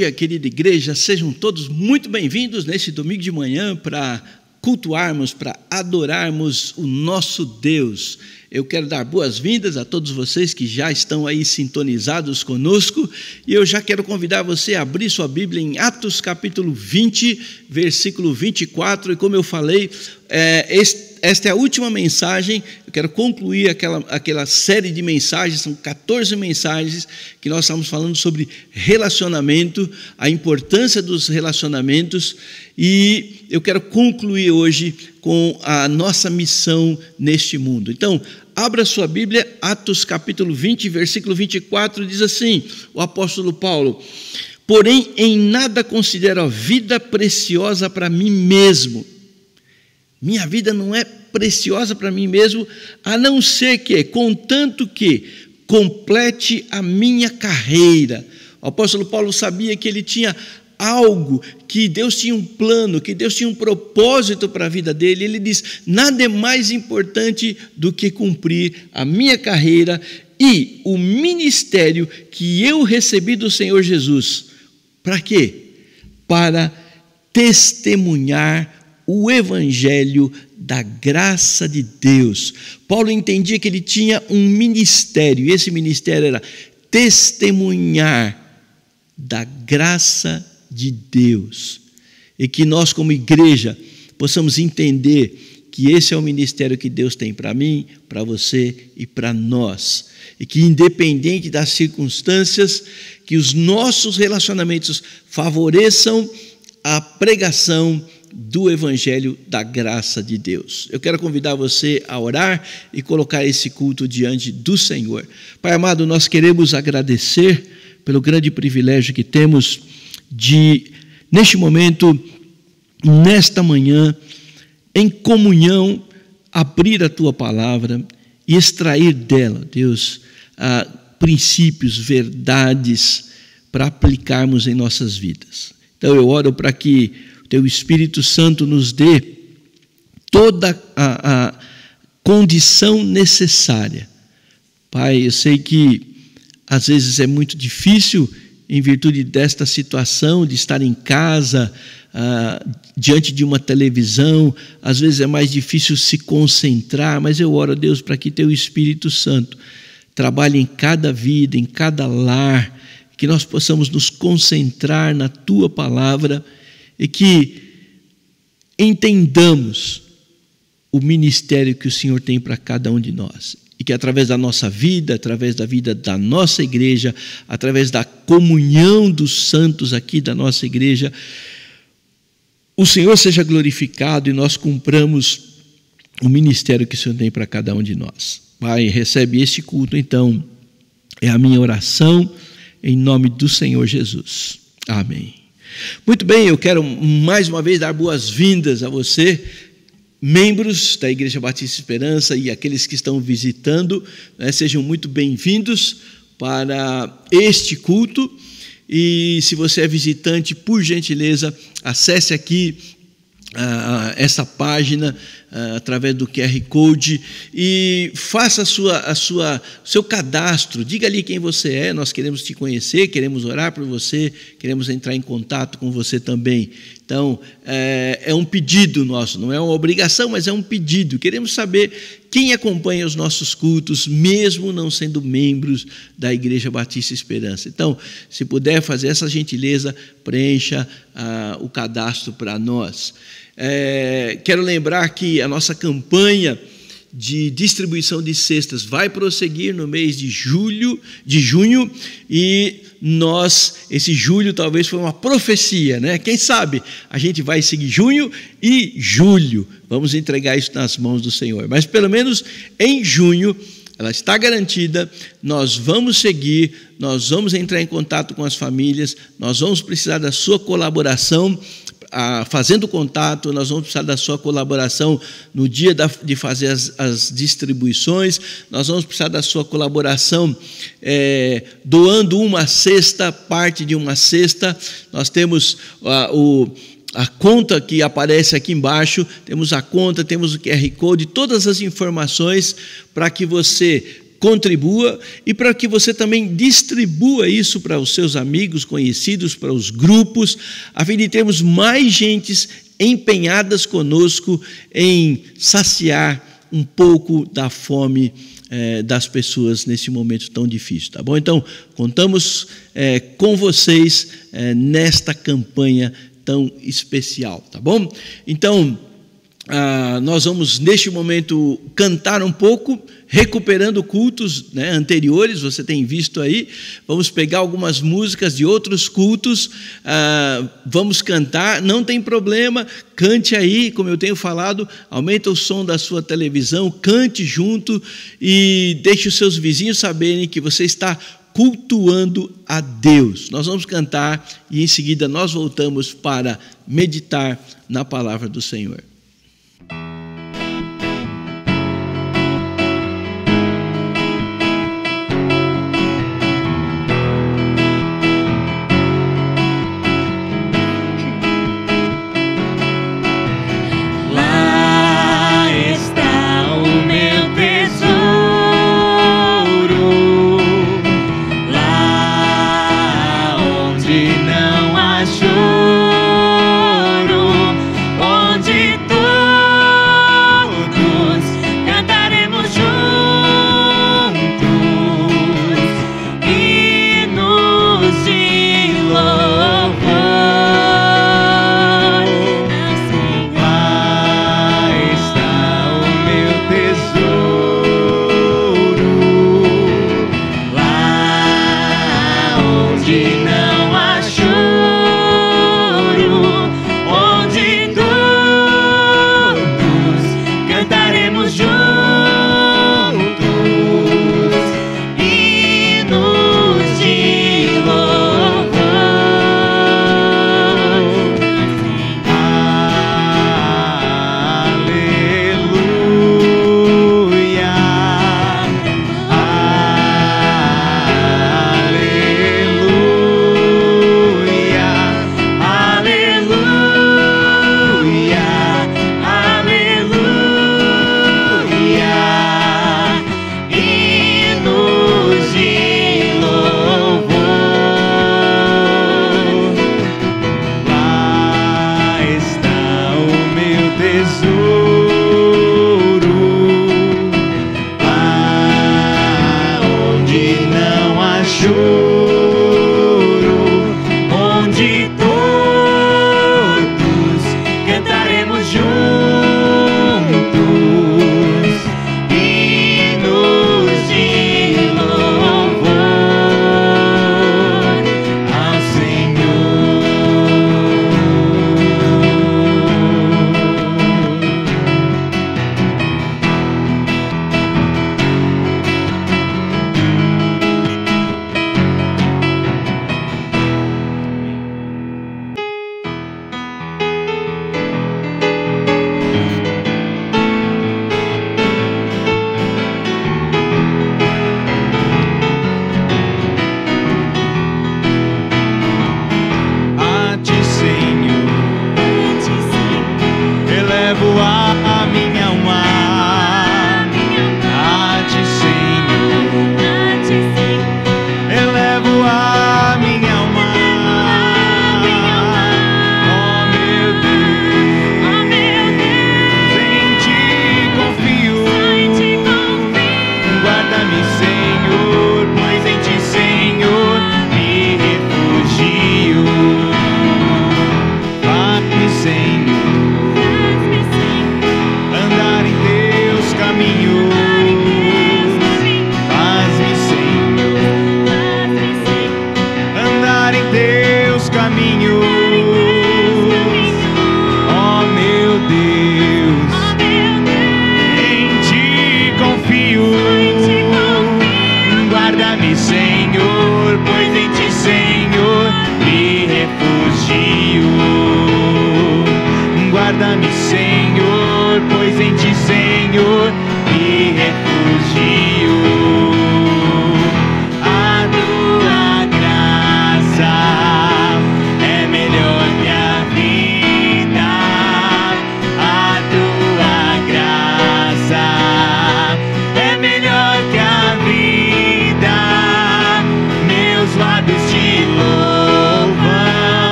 dia, querida igreja, sejam todos muito bem-vindos nesse domingo de manhã para cultuarmos, para adorarmos o nosso Deus. Eu quero dar boas-vindas a todos vocês que já estão aí sintonizados conosco e eu já quero convidar você a abrir sua Bíblia em Atos capítulo 20, versículo 24, e como eu falei, esta é a última mensagem. Eu quero concluir aquela série de mensagens, são 14 mensagens que nós estamos falando sobre relacionamento, a importância dos relacionamentos, e eu quero concluir hoje com a nossa missão neste mundo. Então, abra sua Bíblia, Atos capítulo 20, versículo 24, diz assim, o apóstolo Paulo: porém, em nada considero a vida preciosa para mim mesmo. Minha vida não é preciosa para mim mesmo, a não ser que, contanto que complete a minha carreira. O apóstolo Paulo sabia que ele tinha algo, que Deus tinha um plano, que Deus tinha um propósito para a vida dele. Ele diz: nada é mais importante do que cumprir a minha carreira e o ministério que eu recebi do Senhor Jesus. Para quê? Para testemunhar o evangelho da graça de Deus. Paulo entendia que ele tinha um ministério, e esse ministério era testemunhar da graça de Deus. E que nós, como igreja, possamos entender que esse é o ministério que Deus tem para mim, para você e para nós. E que, independente das circunstâncias, que os nossos relacionamentos favoreçam a pregação do evangelho da graça de Deus. Eu quero convidar você a orar e colocar esse culto diante do Senhor. Pai amado, nós queremos agradecer pelo grande privilégio que temos de, neste momento, nesta manhã, em comunhão, abrir a Tua palavra e extrair dela, Deus, princípios, verdades para aplicarmos em nossas vidas. Então eu oro para que Teu Espírito Santo nos dê toda a condição necessária. Pai, eu sei que às vezes é muito difícil, em virtude desta situação, de estar em casa, diante de uma televisão, às vezes é mais difícil se concentrar, mas eu oro a Deus para que Teu Espírito Santo trabalhe em cada vida, em cada lar, que nós possamos nos concentrar na Tua palavra e que entendamos o ministério que o Senhor tem para cada um de nós. E que através da nossa vida, através da vida da nossa igreja, através da comunhão dos santos aqui da nossa igreja, o Senhor seja glorificado e nós cumpramos o ministério que o Senhor tem para cada um de nós. Pai, recebe este culto, então, é a minha oração, em nome do Senhor Jesus. Amém. Muito bem, eu quero mais uma vez dar boas-vindas a você, membros da Igreja Batista Esperança e aqueles que estão visitando, sejam muito bem-vindos para este culto. E se você é visitante, por gentileza, acesse aqui essa página através do QR Code e faça seu cadastro, diga ali quem você é. Nós queremos te conhecer, queremos orar por você, queremos entrar em contato com você também. Então, é um pedido nosso, não é uma obrigação, mas é um pedido. Queremos saber quem acompanha os nossos cultos, mesmo não sendo membros da Igreja Batista Esperança. Então, se puder fazer essa gentileza, preencha o cadastro para nós. Quero lembrar que a nossa campanha de distribuição de cestas vai prosseguir no mês de junho, e esse julho talvez foi uma profecia, né? Quem sabe a gente vai seguir junho e julho, vamos entregar isso nas mãos do Senhor, mas pelo menos em junho ela está garantida. Nós vamos seguir, nós vamos entrar em contato com as famílias, nós vamos precisar da sua colaboração, fazendo contato, nós vamos precisar da sua colaboração no dia de fazer as distribuições, nós vamos precisar da sua colaboração doando uma cesta, parte de uma cesta. Nós temos a conta que aparece aqui embaixo, temos a conta, temos o QR Code, todas as informações para que você contribua e para que você também distribua isso para os seus amigos, conhecidos, para os grupos, a fim de termos mais gentes empenhadas conosco em saciar um pouco da fome das pessoas nesse momento tão difícil, tá bom? Então, contamos com vocês nesta campanha tão especial, tá bom? Então, nós vamos neste momento cantar um pouco, recuperando cultos anteriores, você tem visto aí. Vamos pegar algumas músicas de outros cultos, vamos cantar, não tem problema, cante aí, como eu tenho falado, aumenta o som da sua televisão, cante junto e deixe os seus vizinhos saberem que você está cultuando a Deus. Nós vamos cantar e em seguida nós voltamos para meditar na palavra do Senhor.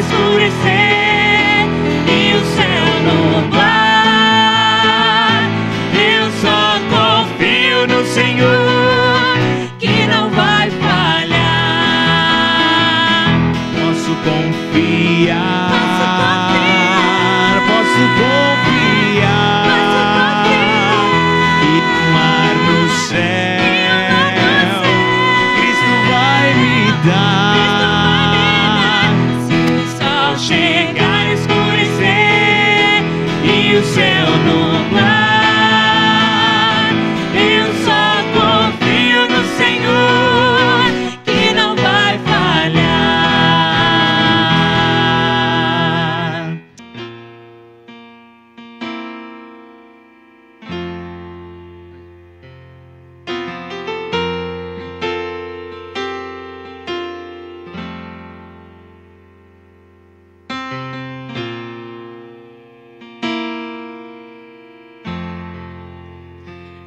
escurecer e o céu nublar, eu só confio no Senhor, que não vai falhar. Posso confiar, posso confiar, e o mar no céu, Cristo vai me dar. Se o sol chegar a escurecer e o céu nublar, eu só confio no Senhor, que não vai falhar.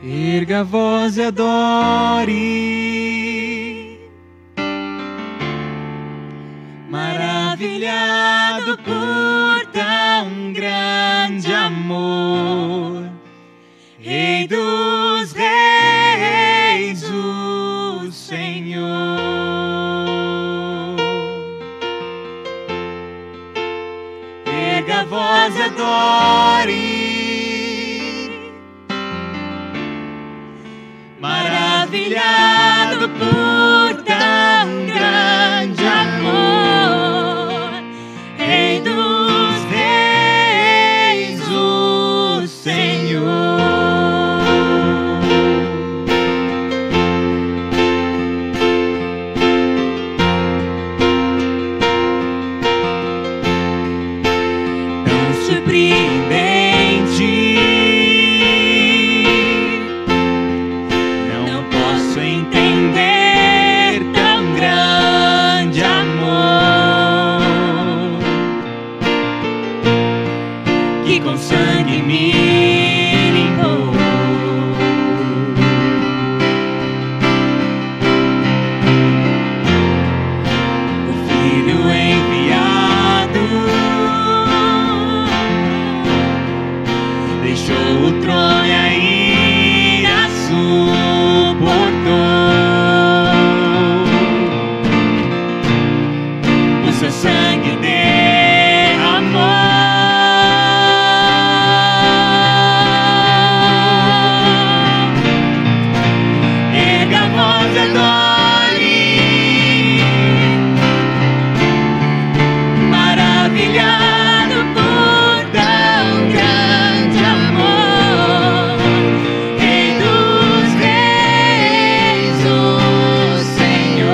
Erga a voz e adore, maravilhado por tão grande amor, Rei dos reis, o Senhor. Erga a voz e adore, maravilhado por tão grande amor, Rei dos reis, o Senhor. Tão surpreendente, não posso entender tão grande amor, que com sangue me limpou. O Filho enviado deixou o trono e a ira suportou. O seu sangue derramou. Erga a voz e adore, maravilhado por tão grande amor, Rei dos reis, o Senhor.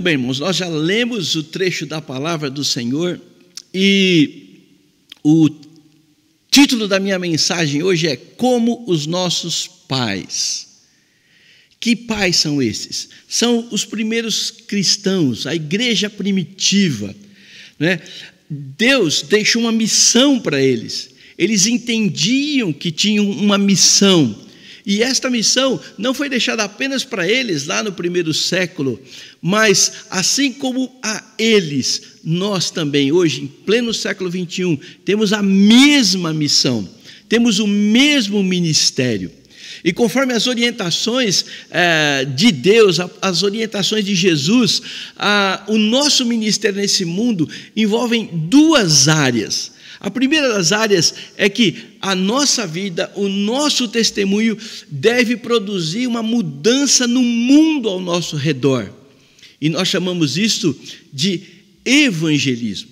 bem, irmãos, nós já lemos o trecho da palavra do Senhor e o título da minha mensagem hoje é Como os Nossos Pais. Que pais são esses? São os primeiros cristãos, a igreja primitiva, né? Deus deixou uma missão para eles. Eles entendiam que tinham uma missão. E esta missão não foi deixada apenas para eles lá no primeiro século, mas assim como a eles, nós também, hoje, em pleno século XXI, temos a mesma missão, temos o mesmo ministério. E conforme as orientações de Deus, as orientações de Jesus, o nosso ministério nesse mundo envolve duas áreas. A primeira das áreas é que a nossa vida, o nosso testemunho deve produzir uma mudança no mundo ao nosso redor. E nós chamamos isso de evangelismo.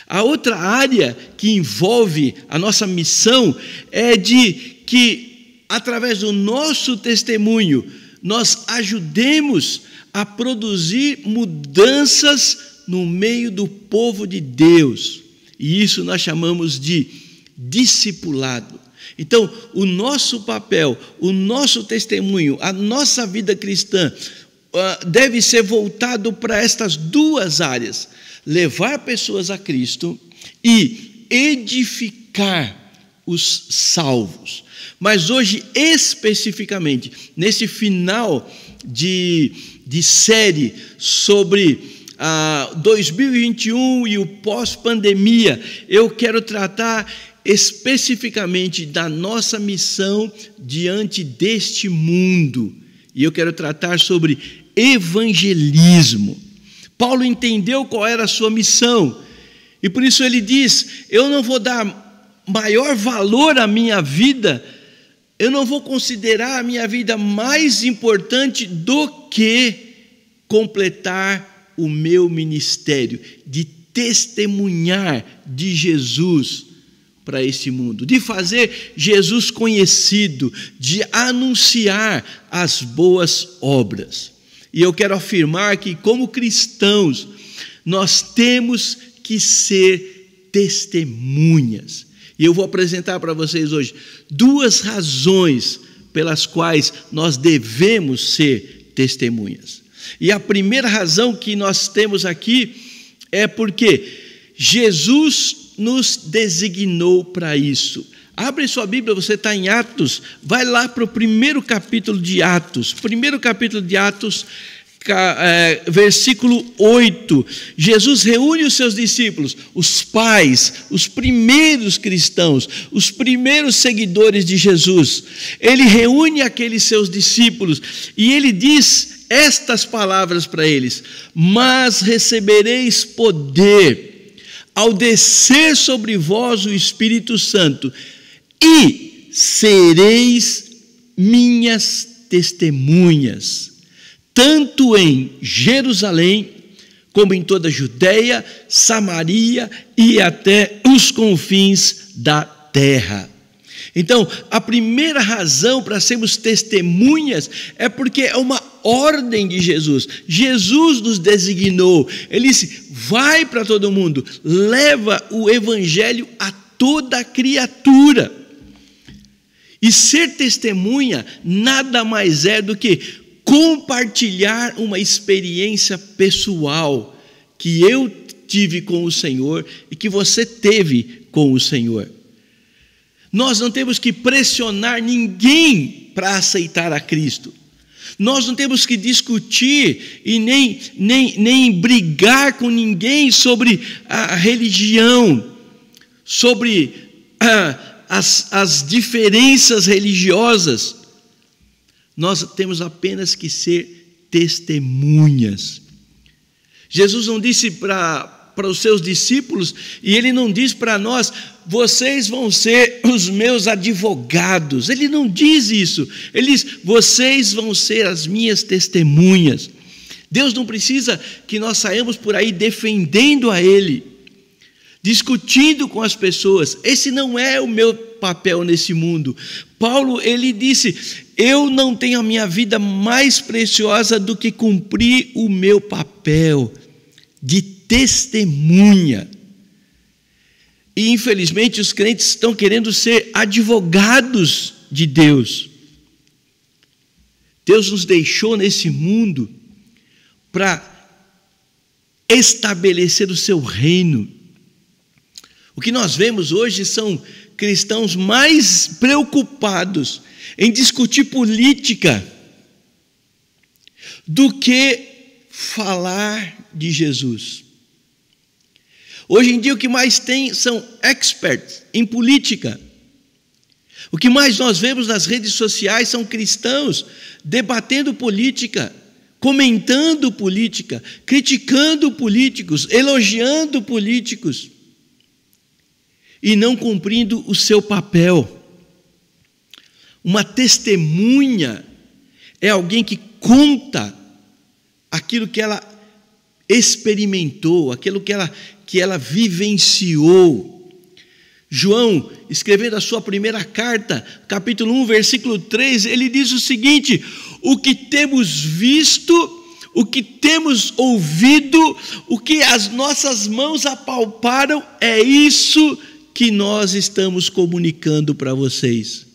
A outra área que envolve a nossa missão é de que, através do nosso testemunho, nós ajudemos a produzir mudanças no meio do povo de Deus. E isso nós chamamos de discipulado. Então, o nosso papel, o nosso testemunho, a nossa vida cristã deve ser voltado para estas duas áreas: levar pessoas a Cristo e edificar os salvos. Mas hoje, especificamente, nesse final de série sobre 2021 e o pós-pandemia, eu quero tratar especificamente da nossa missão diante deste mundo. E eu quero tratar sobre evangelismo. Paulo entendeu qual era a sua missão, e por isso ele diz: eu não vou dar maior valor à minha vida, eu não vou considerar a minha vida mais importante do que completar o meu ministério de testemunhar de Jesus para esse mundo, de fazer Jesus conhecido, de anunciar as boas obras. E eu quero afirmar que, como cristãos, nós temos que ser testemunhas. E eu vou apresentar para vocês hoje duas razões pelas quais nós devemos ser testemunhas. E a primeira razão que nós temos aqui é porque Jesus nos designou para isso. Abre sua Bíblia, você está em Atos, vai lá para o primeiro capítulo de Atos. Primeiro capítulo de Atos, versículo 8. Jesus reúne os seus discípulos, os pais, os primeiros cristãos, os primeiros seguidores de Jesus. Ele reúne aqueles seus discípulos e ele diz estas palavras para eles: mas recebereis poder ao descer sobre vós o Espírito Santo, e sereis minhas testemunhas, tanto em Jerusalém, como em toda a Judeia, Samaria e até os confins da terra. Então, a primeira razão para sermos testemunhas é porque é uma ordem de Jesus. Jesus nos designou. Ele disse: vai para todo mundo, leva o evangelho a toda criatura. E ser testemunha nada mais é do que compartilhar uma experiência pessoal que eu tive com o Senhor e que você teve com o Senhor. Nós não temos que pressionar ninguém para aceitar a Cristo. Nós não temos que discutir e nem brigar com ninguém sobre a religião, sobre as diferenças religiosas. Nós temos apenas que ser testemunhas. Jesus não disse para os seus discípulos, e ele não diz para nós: vocês vão ser os meus advogados. Ele não diz isso. Ele diz: vocês vão ser as minhas testemunhas. Deus não precisa que nós saímos por aí defendendo a Ele. discutindo com as pessoas. Esse não é o meu papel nesse mundo. Paulo, ele disse: eu não tenho a minha vida mais preciosa do que cumprir o meu papel de testemunha. E infelizmente os crentes estão querendo ser advogados de Deus. Deus nos deixou nesse mundo para estabelecer o seu reino. O que nós vemos hoje são cristãos mais preocupados em discutir política do que falar de Jesus. Hoje em dia o que mais tem são experts em política. O que mais nós vemos nas redes sociais são cristãos debatendo política, comentando política, criticando políticos, elogiando políticos e não cumprindo o seu papel. Uma testemunha é alguém que conta aquilo que ela experimentou, aquilo que ela vivenciou. João, escrevendo a sua primeira carta, capítulo 1, versículo 3, ele diz o seguinte: o que temos visto, o que temos ouvido, o que as nossas mãos apalparam, é isso que nós estamos comunicando para vocês.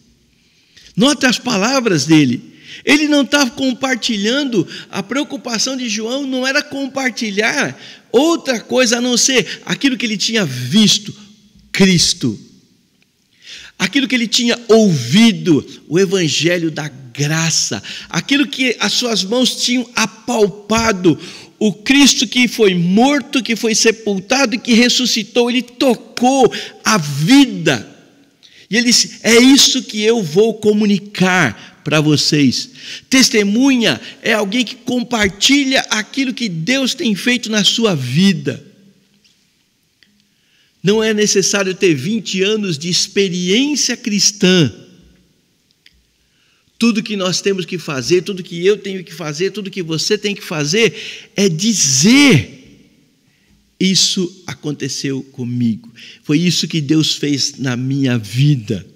Note as palavras dele. Ele não estava compartilhando, a preocupação de João não era compartilhar outra coisa a não ser aquilo que ele tinha visto, Cristo. Aquilo que ele tinha ouvido, o evangelho da graça. Aquilo que as suas mãos tinham apalpado, o Cristo que foi morto, que foi sepultado e que ressuscitou. Ele tocou a vida. E ele disse: é isso que eu vou comunicar para vocês. Testemunha é alguém que compartilha aquilo que Deus tem feito na sua vida. Não é necessário ter 20 anos de experiência cristã. Tudo que nós temos que fazer, tudo que eu tenho que fazer, tudo que você tem que fazer é dizer: isso aconteceu comigo. Foi isso que Deus fez na minha vida.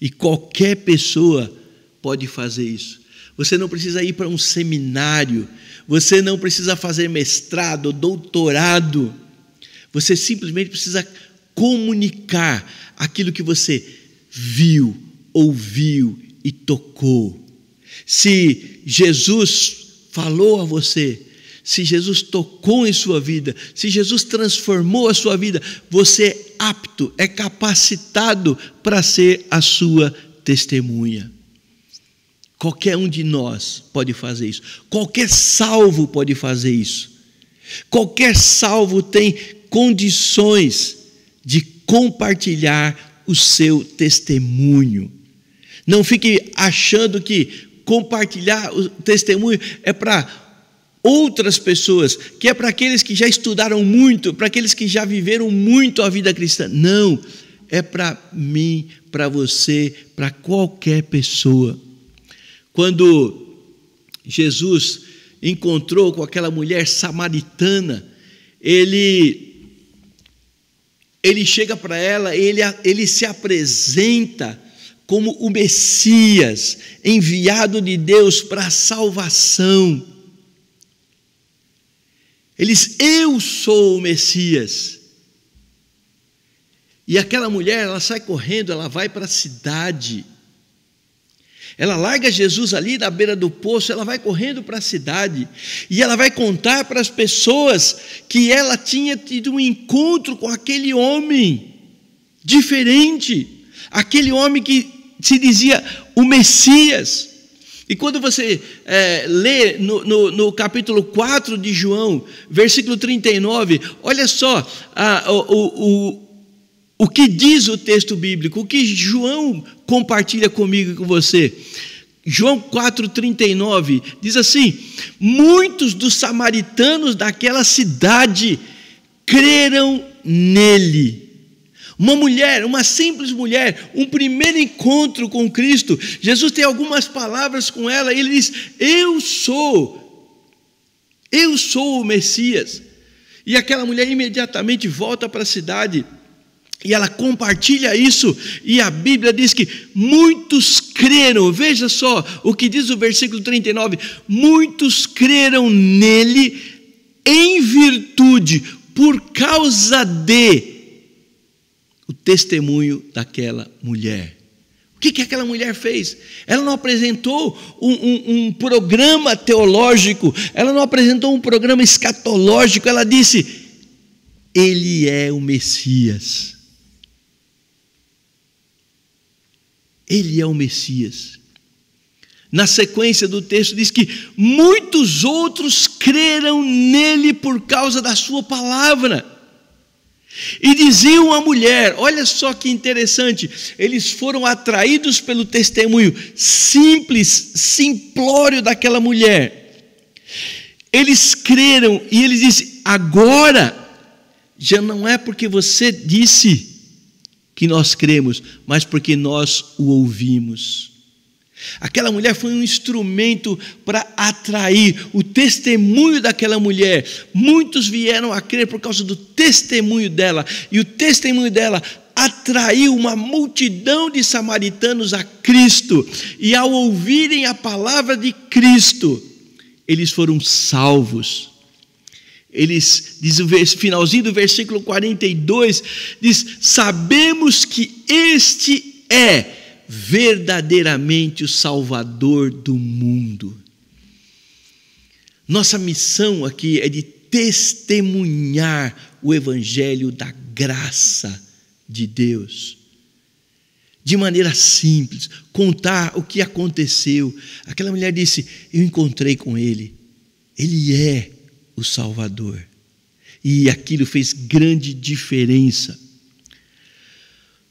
E qualquer pessoa pode fazer isso. Você não precisa ir para um seminário, você não precisa fazer mestrado, doutorado. Você simplesmente precisa comunicar aquilo que você viu, ouviu e tocou. Se Jesus falou a você, se Jesus tocou em sua vida, se Jesus transformou a sua vida, você é apto, é capacitado para ser a sua testemunha. Qualquer um de nós pode fazer isso. Qualquer salvo pode fazer isso. Qualquer salvo tem condições de compartilhar o seu testemunho. Não fique achando que compartilhar o testemunho é para outras pessoas, que é para aqueles que já estudaram muito, para aqueles que já viveram muito a vida cristã. Não, é para mim, para você, para qualquer pessoa. Quando Jesus encontrou com aquela mulher samaritana, ele chega para ela, ele se apresenta como o Messias, enviado de Deus para a salvação. Ele diz: eu sou o Messias. E aquela mulher, ela sai correndo, ela vai para a cidade. Ela larga Jesus ali na beira do poço, ela vai correndo para a cidade. E ela vai contar para as pessoas que ela tinha tido um encontro com aquele homem diferente. Aquele homem que se dizia o Messias. E quando você lê no capítulo 4 de João, versículo 39, olha só o que diz o texto bíblico, o que João compartilha comigo e com você. João 4,39 diz assim: muitos dos samaritanos daquela cidade creram nele. Uma mulher, uma simples mulher, um primeiro encontro com Cristo. Jesus tem algumas palavras com ela, ele diz: eu sou o Messias. E aquela mulher imediatamente volta para a cidade e ela compartilha isso, e a Bíblia diz que muitos creram. Veja só o que diz o versículo 39: muitos creram nele em virtude, por causa de o testemunho daquela mulher. O que aquela mulher fez? Ela não apresentou um programa teológico, ela não apresentou um programa escatológico, ela disse: ele é o Messias. Ele é o Messias. Na sequência do texto diz que muitos outros creram nele por causa da sua palavra. E diziam à mulher, olha só que interessante, eles foram atraídos pelo testemunho simples, simplório daquela mulher. Eles creram e eles dizem: agora já não é porque você disse que nós cremos, mas porque nós o ouvimos. Aquela mulher foi um instrumento para atrair o testemunho daquela mulher. Muitos vieram a crer por causa do testemunho dela, e o testemunho dela atraiu uma multidão de samaritanos a Cristo, e ao ouvirem a palavra de Cristo, eles foram salvos. Eles, diz o finalzinho do versículo 42, diz: sabemos que este é verdadeiramente o Salvador do mundo. Nossa missão aqui é de testemunhar o evangelho da graça de Deus, de maneira simples, contar o que aconteceu. Aquela mulher disse: eu encontrei com ele, ele é o Salvador. E aquilo fez grande diferença.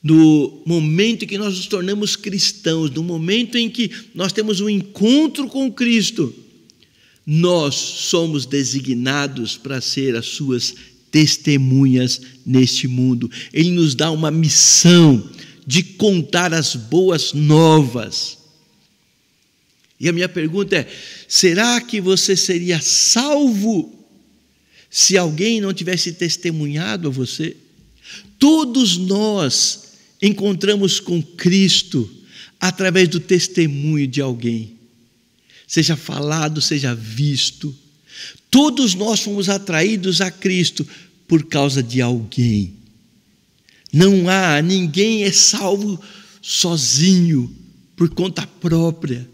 No momento em que nós nos tornamos cristãos, no momento em que nós temos um encontro com Cristo, nós somos designados para ser as suas testemunhas neste mundo. Ele nos dá uma missão de contar as boas novas. E a minha pergunta é: será que você seria salvo se alguém não tivesse testemunhado a você? Todos nós encontramos com Cristo através do testemunho de alguém, seja falado, seja visto. Todos nós fomos atraídos a Cristo por causa de alguém. Ninguém é salvo sozinho, por conta própria.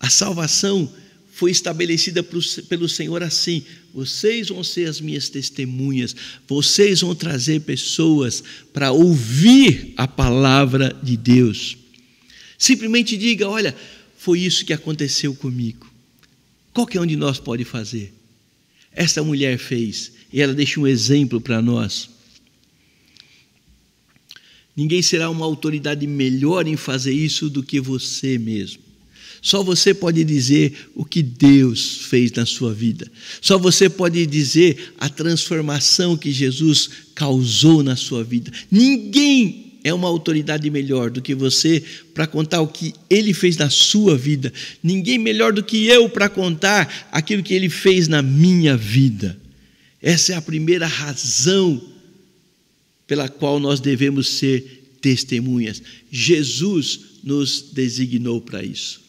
A salvação foi estabelecida pelo Senhor assim: vocês vão ser as minhas testemunhas, vocês vão trazer pessoas para ouvir a palavra de Deus. Simplesmente diga: olha, foi isso que aconteceu comigo. Qualquer um de nós pode fazer. Esta mulher fez, e ela deixa um exemplo para nós. Ninguém será uma autoridade melhor em fazer isso do que você mesmo. Só você pode dizer o que Deus fez na sua vida. Só você pode dizer a transformação que Jesus causou na sua vida. Ninguém é uma autoridade melhor do que você para contar o que Ele fez na sua vida. Ninguém melhor do que eu para contar aquilo que Ele fez na minha vida. Essa é a primeira razão pela qual nós devemos ser testemunhas. Jesus nos designou para isso.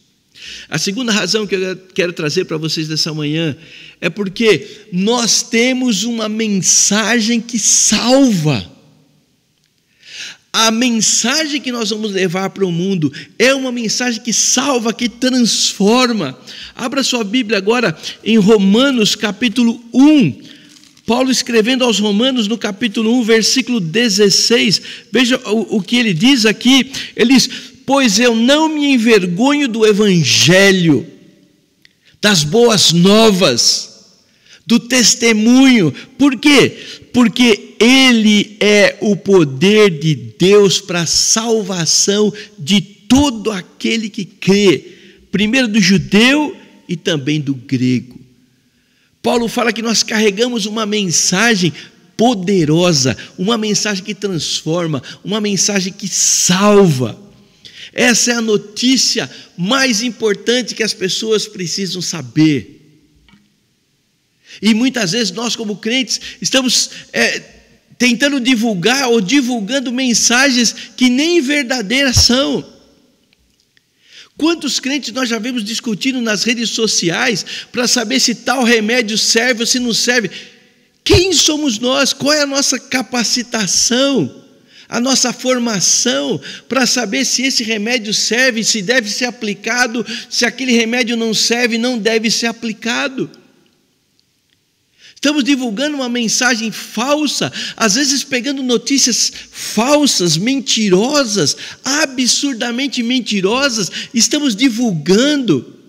A segunda razão que eu quero trazer para vocês dessa manhã é porque nós temos uma mensagem que salva. A mensagem que nós vamos levar para o mundo é uma mensagem que salva, que transforma. Abra sua Bíblia agora em Romanos capítulo 1. Paulo escrevendo aos Romanos no capítulo 1, versículo 16. Veja o que ele diz aqui. Ele diz: pois eu não me envergonho do evangelho, das boas novas, do testemunho. Por quê? Porque ele é o poder de Deus para a salvação de todo aquele que crê, primeiro do judeu e também do grego. Paulo fala que nós carregamos uma mensagem poderosa, uma mensagem que transforma, uma mensagem que salva. Essa é a notícia mais importante que as pessoas precisam saber. E muitas vezes nós, como crentes, estamos tentando divulgar ou divulgando mensagens que nem verdadeiras são. Quantos crentes nós já vimos discutindo nas redes sociais para saber se tal remédio serve ou se não serve? Quem somos nós? Qual é a nossa capacitação, a nossa formação para saber se esse remédio serve, se deve ser aplicado, se aquele remédio não serve, não deve ser aplicado? Estamos divulgando uma mensagem falsa, às vezes pegando notícias falsas, mentirosas, absurdamente mentirosas, estamos divulgando.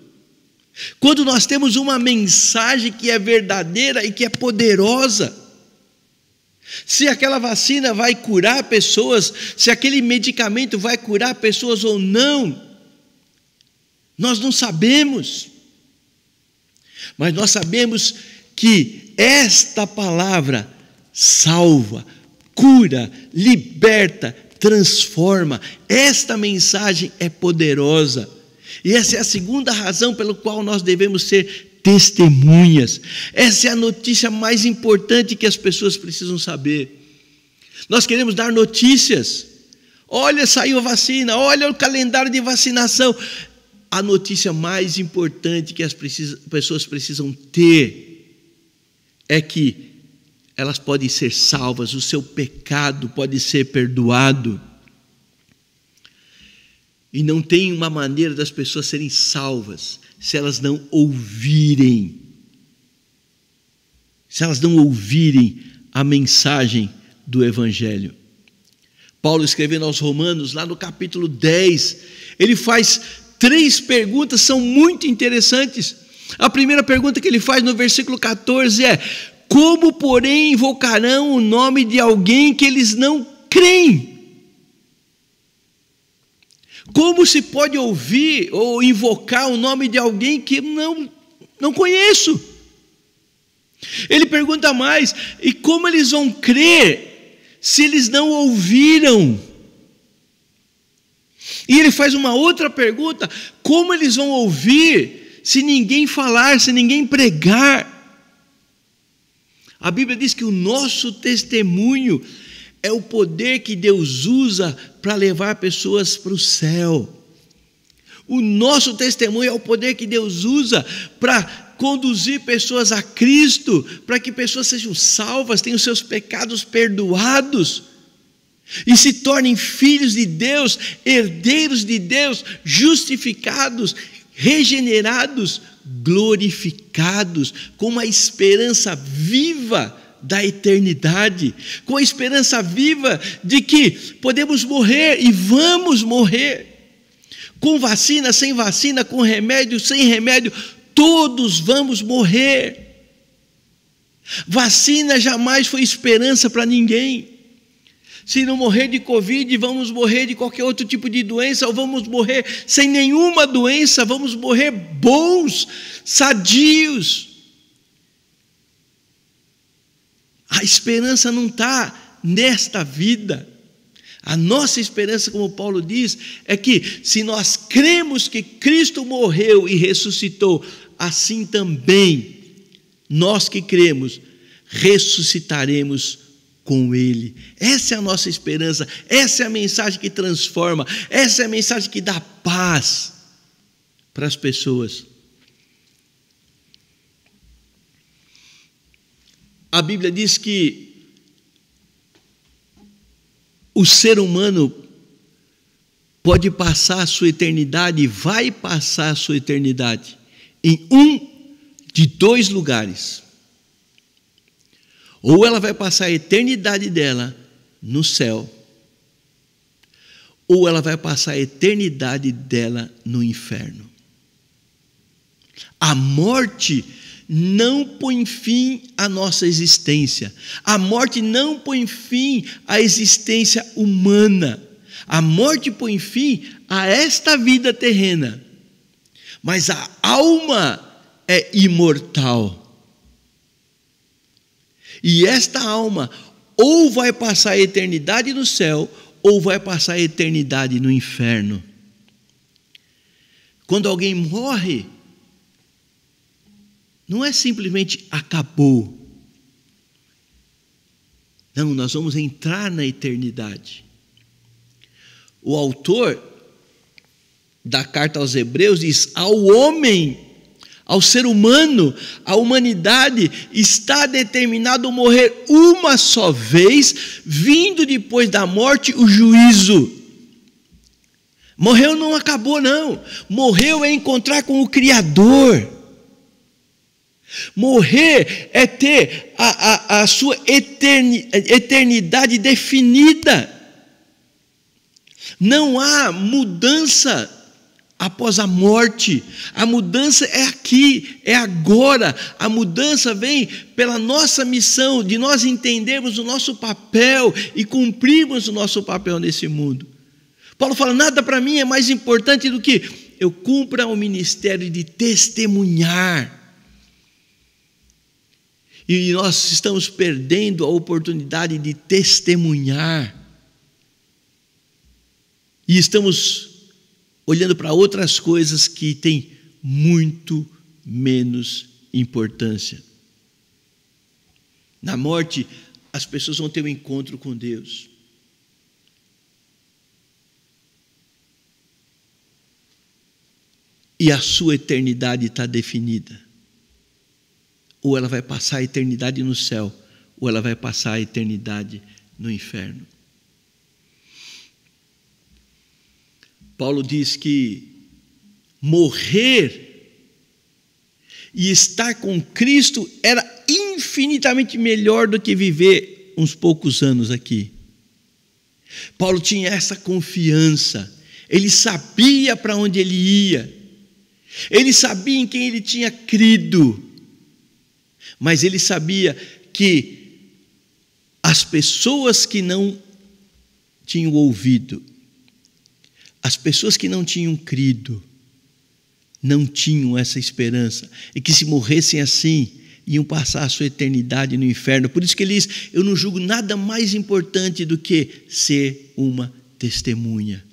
Quando nós temos uma mensagem que é verdadeira e que é poderosa, se aquela vacina vai curar pessoas, se aquele medicamento vai curar pessoas ou não, nós não sabemos, mas nós sabemos que esta palavra salva, cura, liberta, transforma. Esta mensagem é poderosa. E essa é a segunda razão pela qual nós devemos ser testemunhas. Essa é a notícia mais importante que as pessoas precisam saber. Nós queremos dar notícias. Olha, saiu a vacina, olha o calendário de vacinação. A notícia mais importante que as pessoas precisam ter é que elas podem ser salvas, o seu pecado pode ser perdoado. E não tem uma maneira das pessoas serem salvas se elas não ouvirem. Se elas não ouvirem a mensagem do Evangelho. Paulo, escrevendo aos Romanos, lá no capítulo 10, ele faz 3 perguntas, são muito interessantes. A primeira pergunta que ele faz no versículo 14 é: como, porém, invocarão o nome de alguém que eles não creem? Como se pode ouvir ou invocar o nome de alguém que não conheço? Ele pergunta mais: e como eles vão crer se eles não ouviram? E ele faz uma outra pergunta: como eles vão ouvir se ninguém falar, se ninguém pregar? A Bíblia diz que o nosso testemunho é o poder que Deus usa para levar pessoas para o céu. O nosso testemunho é o poder que Deus usa para conduzir pessoas a Cristo, para que pessoas sejam salvas, tenham seus pecados perdoados e se tornem filhos de Deus, herdeiros de Deus, justificados, regenerados, glorificados, com uma esperança viva da eternidade, com a esperança viva de que podemos morrer e vamos morrer, com vacina, sem vacina, com remédio, sem remédio, todos vamos morrer. Vacina jamais foi esperança para ninguém. Se não morrer de Covid, vamos morrer de qualquer outro tipo de doença, ou vamos morrer sem nenhuma doença, vamos morrer bons, sadios. A esperança não está nesta vida. A nossa esperança, como Paulo diz, é que se nós cremos que Cristo morreu e ressuscitou, assim também nós que cremos ressuscitaremos com Ele. Essa é a nossa esperança, essa é a mensagem que transforma, essa é a mensagem que dá paz para as pessoas. A Bíblia diz que o ser humano pode passar a sua eternidade, vai passar a sua eternidade em um de 2 lugares. Ou ela vai passar a eternidade dela no céu, ou ela vai passar a eternidade dela no inferno. A morte não põe fim à nossa existência. A morte não põe fim à existência humana. A morte põe fim a esta vida terrena. Mas a alma é imortal. E esta alma ou vai passar a eternidade no céu, ou vai passar a eternidade no inferno. Quando alguém morre, não é simplesmente acabou. Não, nós vamos entrar na eternidade. O autor da carta aos Hebreus diz: ao homem, ao ser humano, a humanidade está determinado a morrer uma só vez, vindo depois da morte o juízo. Morreu não acabou, não. Morreu é encontrar com o Criador. Morrer é ter a sua eternidade definida. Não há mudança após a morte. A mudança é aqui, é agora. A mudança vem pela nossa missão, de nós entendermos o nosso papel e cumprirmos o nosso papel nesse mundo. Paulo fala: nada para mim é mais importante do que eu cumpra o ministério de testemunhar. E nós estamos perdendo a oportunidade de testemunhar. E estamos olhando para outras coisas que têm muito menos importância. Na morte, as pessoas vão ter um encontro com Deus. E a sua eternidade está definida. Ou ela vai passar a eternidade no céu, ou ela vai passar a eternidade no inferno. Paulo diz que morrer e estar com Cristo era infinitamente melhor do que viver uns poucos anos aqui. Paulo tinha essa confiança, ele sabia para onde ele ia, ele sabia em quem ele tinha crido, mas ele sabia que as pessoas que não tinham ouvido, as pessoas que não tinham crido, não tinham essa esperança, e que se morressem assim, iam passar a sua eternidade no inferno. Por isso que ele diz: eu não julgo nada mais importante do que ser uma testemunha.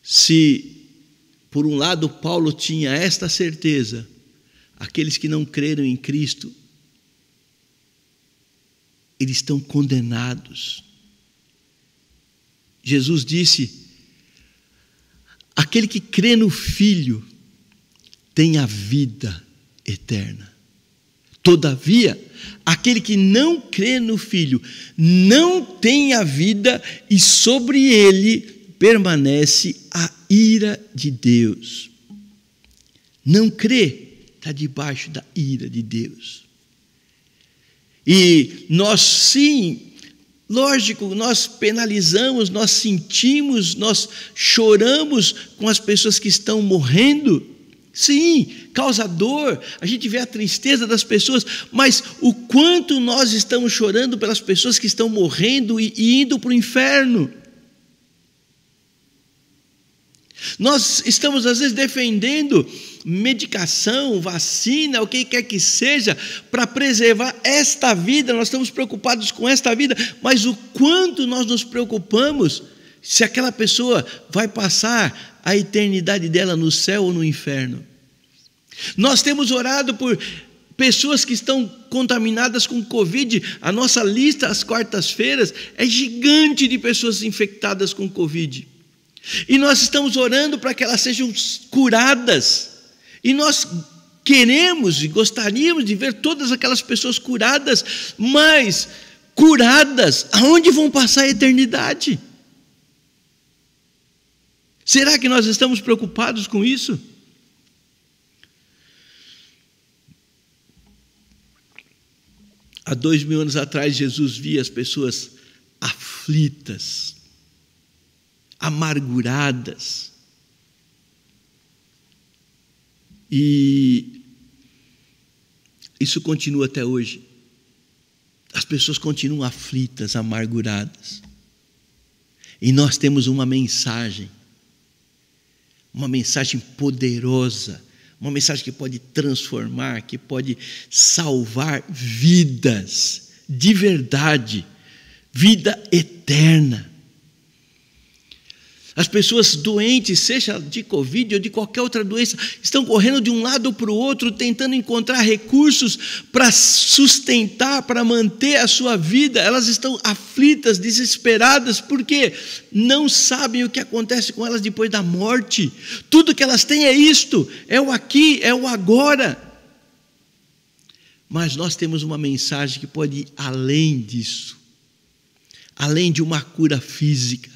Se, por um lado, Paulo tinha esta certeza, aqueles que não creram em Cristo, eles estão condenados. Jesus disse: aquele que crê no Filho tem a vida eterna. Todavia, aquele que não crê no Filho não tem a vida, e sobre ele permanece a ira de Deus. Não crê, está debaixo da ira de Deus. E nós, sim, lógico, nós penalizamos, nós sentimos, nós choramos com as pessoas que estão morrendo. Sim, causa dor, a gente vê a tristeza das pessoas, mas o quanto nós estamos chorando pelas pessoas que estão morrendo e indo para o inferno. Nós estamos, às vezes, defendendo medicação, vacina, o que quer que seja, para preservar esta vida. Nós estamos preocupados com esta vida, mas o quanto nós nos preocupamos se aquela pessoa vai passar a eternidade dela no céu ou no inferno. Nós temos orado por pessoas que estão contaminadas com Covid. A nossa lista às quartas-feiras é gigante de pessoas infectadas com Covid. E nós estamos orando para que elas sejam curadas. E nós queremos e gostaríamos de ver todas aquelas pessoas curadas, mas curadas, aonde vão passar a eternidade? Será que nós estamos preocupados com isso? Há 2000 anos atrás, Jesus via as pessoas aflitas, amarguradas. E isso continua até hoje. As pessoas continuam aflitas, amarguradas. E nós temos uma mensagem poderosa, uma mensagem que pode transformar, que pode salvar vidas de verdade, vida eterna. As pessoas doentes, seja de Covid ou de qualquer outra doença, estão correndo de um lado para o outro, tentando encontrar recursos para sustentar, para manter a sua vida. Elas estão aflitas, desesperadas, porque não sabem o que acontece com elas depois da morte. Tudo que elas têm é isto, é o aqui, é o agora. Mas nós temos uma mensagem que pode ir além disso, além de uma cura física,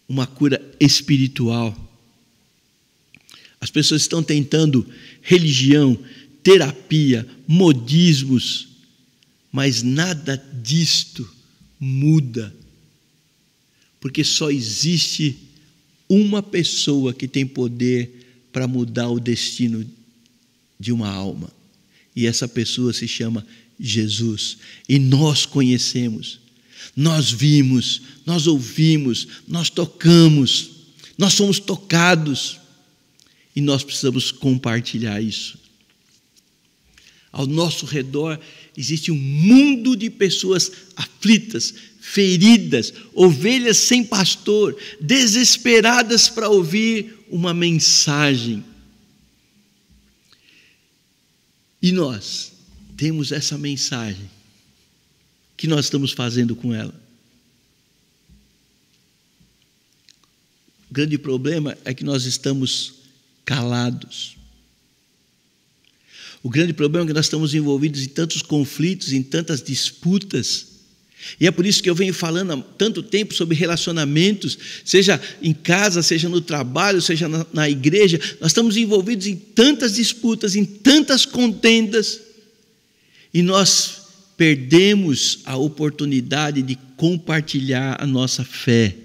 uma cura espiritual. As pessoas estão tentando religião, terapia, modismos, mas nada disto muda, porque só existe uma pessoa que tem poder para mudar o destino de uma alma, e essa pessoa se chama Jesus, e nós conhecemos. Nós vimos, nós ouvimos, nós tocamos, nós somos tocados e nós precisamos compartilhar isso. Ao nosso redor existe um mundo de pessoas aflitas, feridas, ovelhas sem pastor, desesperadas para ouvir uma mensagem. E nós temos essa mensagem. O que nós estamos fazendo com ela? O grande problema é que nós estamos calados. O grande problema é que nós estamos envolvidos em tantos conflitos, em tantas disputas. E é por isso que eu venho falando há tanto tempo sobre relacionamentos, seja em casa, seja no trabalho, seja na igreja. Nós estamos envolvidos em tantas disputas, em tantas contendas, e nós perdemos a oportunidade de compartilhar a nossa fé.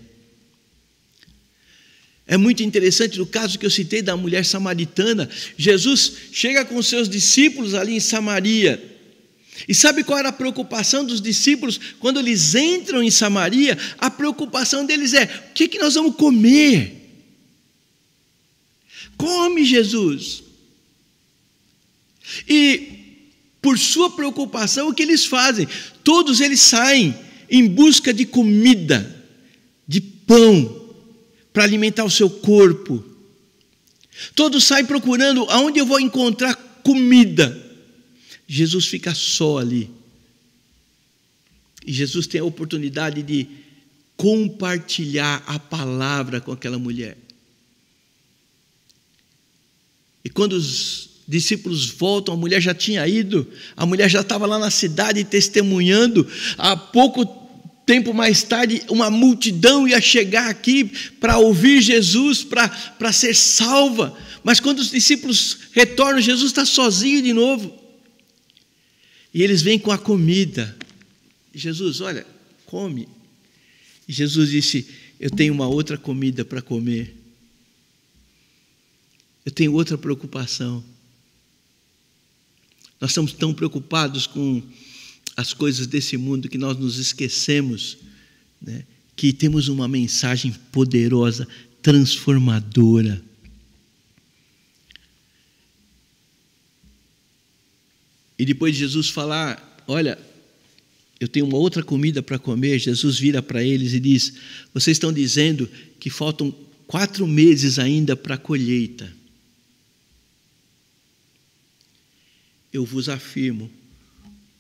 É muito interessante no caso que eu citei da mulher samaritana. Jesus chega com seus discípulos ali em Samaria. E sabe qual era a preocupação dos discípulos quando eles entram em Samaria? A preocupação deles é: o que nós vamos comer? Come, Jesus. E por sua preocupação, o que eles fazem? Todos eles saem em busca de comida, de pão, para alimentar o seu corpo. Todos saem procurando aonde eu vou encontrar comida. Jesus fica só ali. E Jesus tem a oportunidade de compartilhar a palavra com aquela mulher. E quando os discípulos voltam, a mulher já tinha ido, a mulher já estava lá na cidade testemunhando. Há pouco tempo mais tarde, uma multidão ia chegar aqui para ouvir Jesus, para ser salva. Mas quando os discípulos retornam, Jesus está sozinho de novo. E eles vêm com a comida. E Jesus, olha, come. E Jesus disse: eu tenho uma outra comida para comer. Eu tenho outra preocupação. Nós estamos tão preocupados com as coisas desse mundo que nós nos esquecemos, né, que temos uma mensagem poderosa, transformadora. E depois de Jesus falar: olha, eu tenho uma outra comida para comer, Jesus vira para eles e diz: vocês estão dizendo que faltam 4 meses ainda para a colheita. Eu vos afirmo,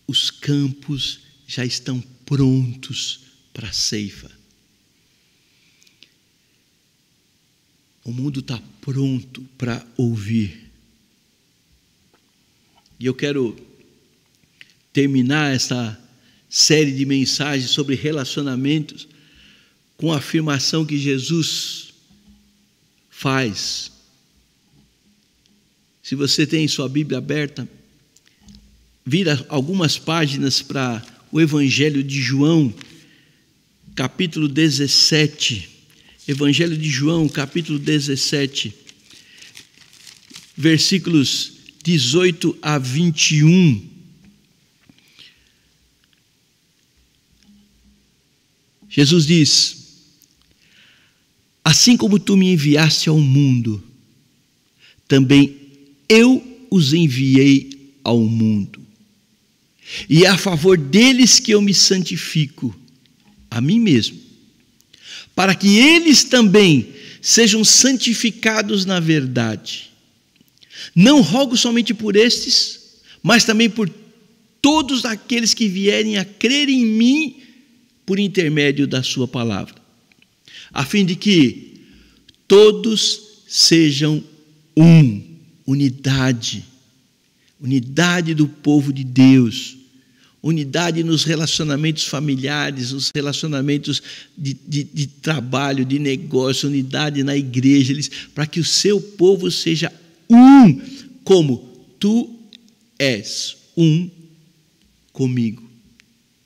os campos já estão prontos para a ceifa. O mundo está pronto para ouvir. E eu quero terminar essa série de mensagens sobre relacionamentos com a afirmação que Jesus faz. Se você tem sua Bíblia aberta, vira algumas páginas para o Evangelho de João, capítulo 17. Evangelho de João, capítulo 17, versículos 18 a 21. Jesus diz: assim como tu me enviaste ao mundo, também eu os enviei ao mundo. E é a favor deles que eu me santifico a mim mesmo, para que eles também sejam santificados na verdade. Não rogo somente por estes, mas também por todos aqueles que vierem a crer em mim por intermédio da sua palavra, a fim de que todos sejam unidade do povo de Deus, unidade nos relacionamentos familiares, nos relacionamentos de trabalho, de negócio, unidade na igreja, para que o seu povo seja como tu és comigo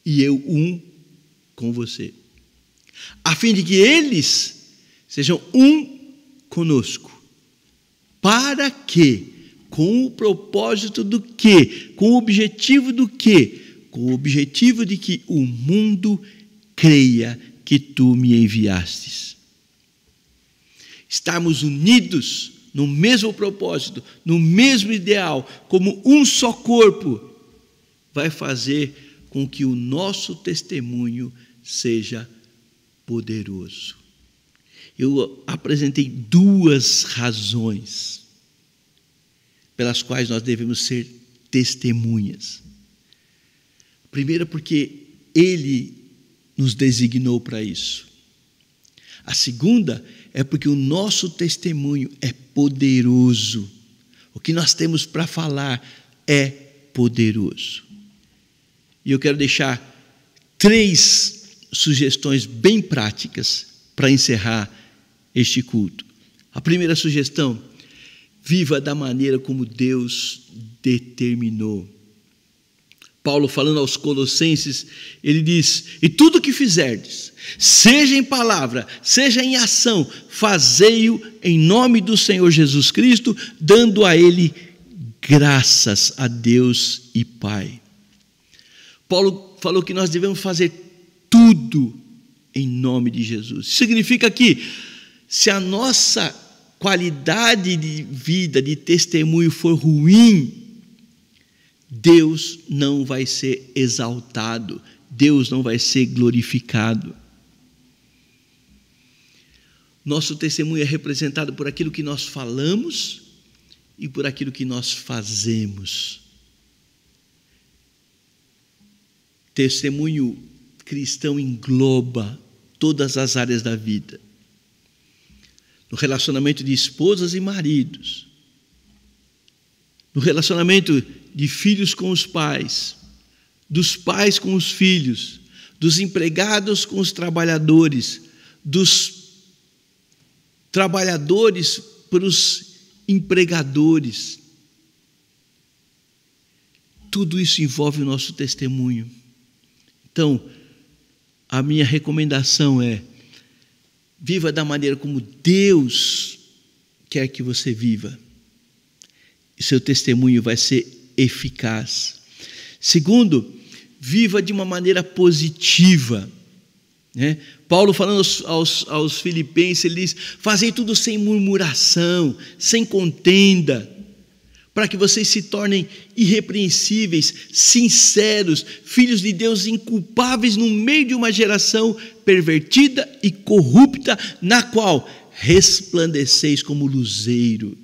e eu com você, a fim de que eles sejam conosco, para que, com o propósito do quê? Com o objetivo do quê? Com o objetivo de que o mundo creia que tu me enviastes. Estarmos unidos no mesmo propósito, no mesmo ideal, como um só corpo, vai fazer com que o nosso testemunho seja poderoso. Eu apresentei 2 razões pelas quais nós devemos ser testemunhas. Primeiro, porque Ele nos designou para isso. A segunda é porque o nosso testemunho é poderoso. O que nós temos para falar é poderoso. E eu quero deixar 3 sugestões bem práticas para encerrar este culto. A primeira sugestão: viva da maneira como Deus determinou. Paulo, falando aos Colossenses, ele diz: e tudo o que fizerdes, seja em palavra, seja em ação, fazei-o em nome do Senhor Jesus Cristo, dando a Ele graças a Deus e Pai. Paulo falou que nós devemos fazer tudo em nome de Jesus. Significa que, se a nossa qualidade de vida, de testemunho for ruim, Deus não vai ser exaltado, Deus não vai ser glorificado. Nosso testemunho é representado por aquilo que nós falamos e por aquilo que nós fazemos. Testemunho cristão engloba todas as áreas da vida. No relacionamento de esposas e maridos, no relacionamento de filhos com os pais, dos pais com os filhos, dos empregados com os trabalhadores, dos trabalhadores para os empregadores. Tudo isso envolve o nosso testemunho. Então, a minha recomendação é: viva da maneira como Deus quer que você viva. E seu testemunho vai ser eficaz. Segundo, viva de uma maneira positiva. Paulo, falando aos filipenses, ele diz: fazem tudo sem murmuração, sem contenda, para que vocês se tornem irrepreensíveis, sinceros, filhos de Deus inculpáveis no meio de uma geração pervertida e corrupta, na qual resplandeceis como luzeiro.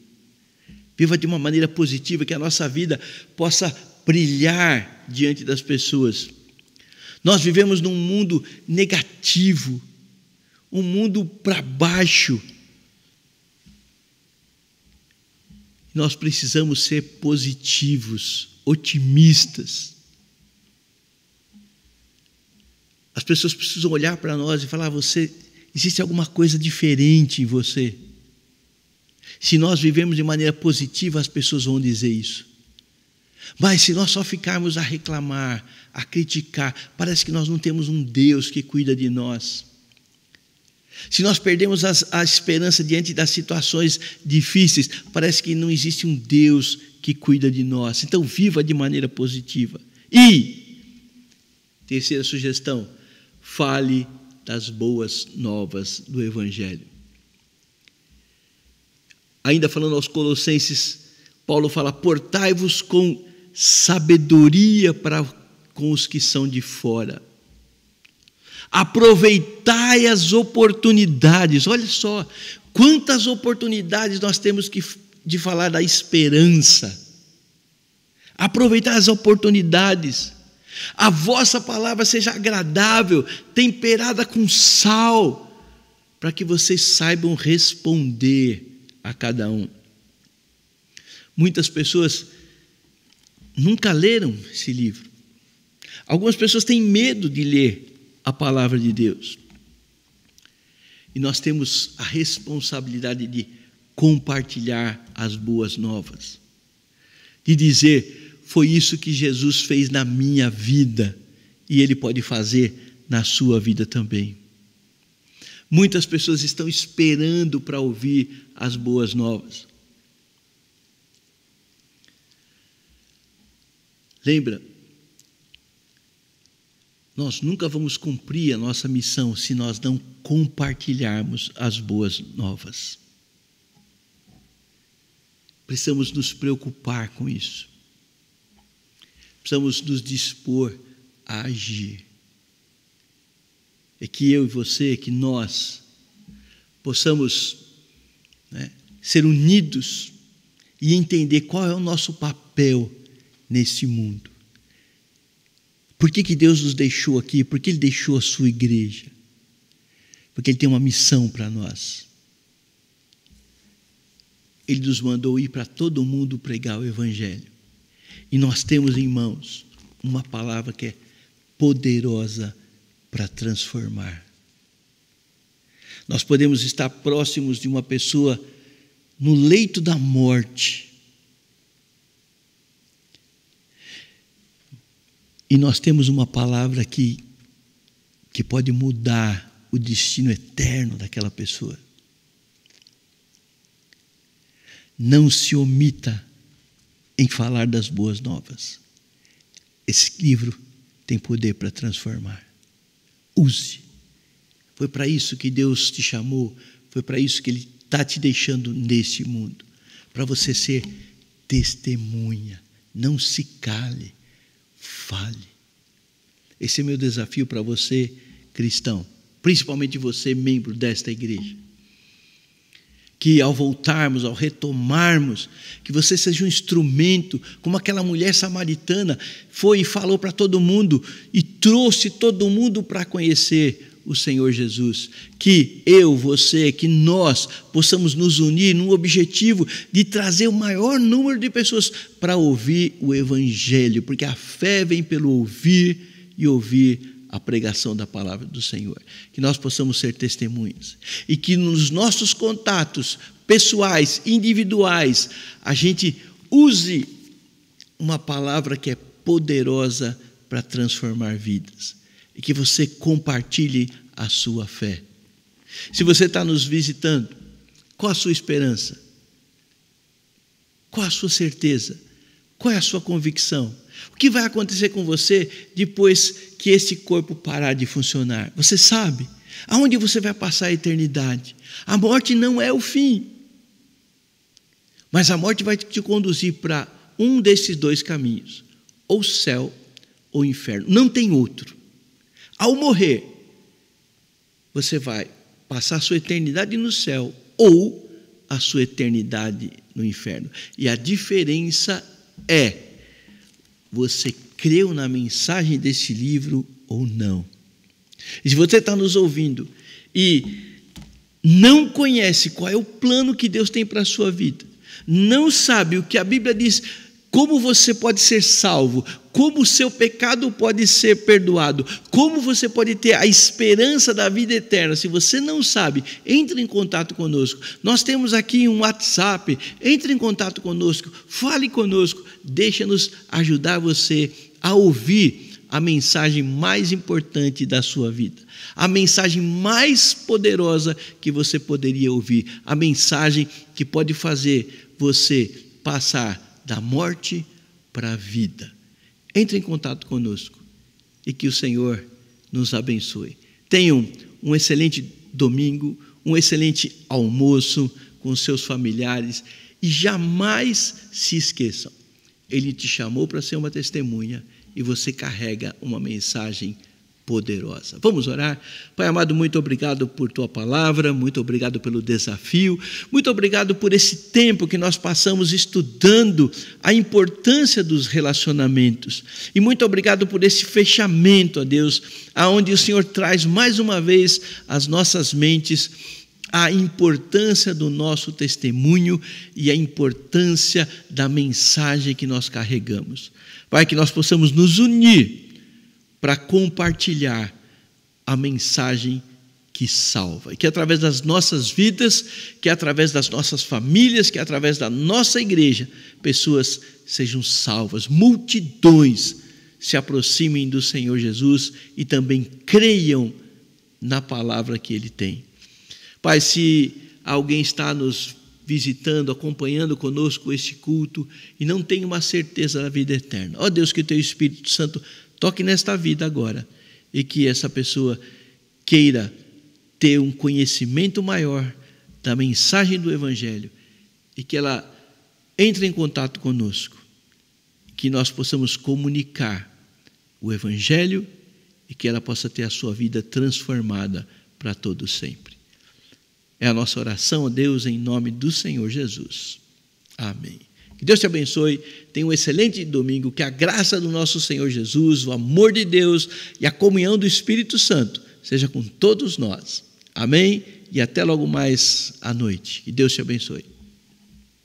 Viva de uma maneira positiva, que a nossa vida possa brilhar diante das pessoas. Nós vivemos num mundo negativo, um mundo para baixo. Nós precisamos ser positivos, otimistas. As pessoas precisam olhar para nós e falar: existe alguma coisa diferente em você. Se nós vivemos de maneira positiva, as pessoas vão dizer isso. Mas se nós só ficarmos a reclamar, a criticar, parece que nós não temos um Deus que cuida de nós. Se nós perdemos a esperança diante das situações difíceis, parece que não existe um Deus que cuida de nós. Então, viva de maneira positiva. E, terceira sugestão, fale das boas novas do Evangelho. Ainda falando aos Colossenses, Paulo fala: portai-vos com sabedoria para com os que são de fora. Aproveitai as oportunidades. Olha só, quantas oportunidades nós temos de falar da esperança. Aproveitar as oportunidades. A vossa palavra seja agradável, temperada com sal, para que vocês saibam responder a cada um. Muitas pessoas nunca leram esse livro. Algumas pessoas têm medo de ler a palavra de Deus. E nós temos a responsabilidade de compartilhar as boas novas. De dizer, foi isso que Jesus fez na minha vida e Ele pode fazer na sua vida também. Muitas pessoas estão esperando para ouvir as boas novas. Lembra, nós nunca vamos cumprir a nossa missão se nós não compartilharmos as boas novas. Precisamos nos preocupar com isso. Precisamos nos dispor a agir. É que eu e você, que nós possamos ser unidos e entender qual é o nosso papel nesse mundo. Por que Deus nos deixou aqui? Por que Ele deixou a sua igreja? Porque Ele tem uma missão para nós. Ele nos mandou ir para todo mundo pregar o Evangelho. E nós temos em mãos uma palavra que é poderosa para transformar. Nós podemos estar próximos de uma pessoa no leito da morte. E nós temos uma palavra que pode mudar o destino eterno daquela pessoa. Não se omita em falar das boas novas. Esse livro tem poder para transformar. Use. Foi para isso que Deus te chamou, foi para isso que Ele está te deixando nesse mundo. Para você ser testemunha. Não se cale, fale. Esse é meu desafio para você, cristão. Principalmente você, membro desta igreja. Que ao voltarmos, ao retomarmos, que você seja um instrumento, como aquela mulher samaritana foi e falou para todo mundo e trouxe todo mundo para conhecer o Senhor Jesus. Que eu, você, que nós possamos nos unir num objetivo de trazer o maior número de pessoas para ouvir o Evangelho, porque a fé vem pelo ouvir e ouvir a pregação da palavra do Senhor. Que nós possamos ser testemunhas. E que nos nossos contatos pessoais, individuais, a gente use uma palavra que é poderosa para transformar vidas. E que você compartilhe a sua fé. Se você está nos visitando, qual a sua esperança? Qual a sua certeza? Qual é a sua convicção? O que vai acontecer com você depois que esse corpo parar de funcionar? Você sabe? Aonde você vai passar a eternidade? A morte não é o fim. Mas a morte vai te conduzir para um desses dois caminhos. Ou céu ou inferno. Não tem outro. Ao morrer, você vai passar a sua eternidade no céu ou a sua eternidade no inferno. E a diferença é: você creu na mensagem desse livro ou não? E se você está nos ouvindo e não conhece qual é o plano que Deus tem para a sua vida, não sabe o que a Bíblia diz, como você pode ser salvo, como o seu pecado pode ser perdoado, como você pode ter a esperança da vida eterna. Se você não sabe, entre em contato conosco. Nós temos aqui um WhatsApp, entre em contato conosco, fale conosco, deixa-nos ajudar você a ouvir a mensagem mais importante da sua vida, a mensagem mais poderosa que você poderia ouvir, a mensagem que pode fazer você passar da morte para a vida. Entre em contato conosco e que o Senhor nos abençoe. Tenham um excelente domingo, um excelente almoço com seus familiares e jamais se esqueçam, Ele te chamou para ser uma testemunha e você carrega uma mensagem poderosa. Vamos orar? Pai amado, muito obrigado por Tua palavra, muito obrigado pelo desafio, muito obrigado por esse tempo que nós passamos estudando a importância dos relacionamentos e muito obrigado por esse fechamento, ó Deus, aonde o Senhor traz mais uma vez às nossas mentes a importância do nosso testemunho e a importância da mensagem que nós carregamos. Pai, que nós possamos nos unir para compartilhar a mensagem que salva. E que através das nossas vidas, que através das nossas famílias, que através da nossa igreja, pessoas sejam salvas, multidões se aproximem do Senhor Jesus e também creiam na palavra que Ele tem. Pai, se alguém está nos visitando, acompanhando conosco este culto e não tem uma certeza da vida eterna, ó Deus, que o Teu Espírito Santo toque nesta vida agora e que essa pessoa queira ter um conhecimento maior da mensagem do Evangelho e que ela entre em contato conosco, que nós possamos comunicar o Evangelho e que ela possa ter a sua vida transformada para todo sempre. É a nossa oração, ó Deus, em nome do Senhor Jesus. Amém. Que Deus te abençoe, tenha um excelente domingo, que a graça do nosso Senhor Jesus, o amor de Deus e a comunhão do Espírito Santo seja com todos nós. Amém? E até logo mais à noite. Que Deus te abençoe.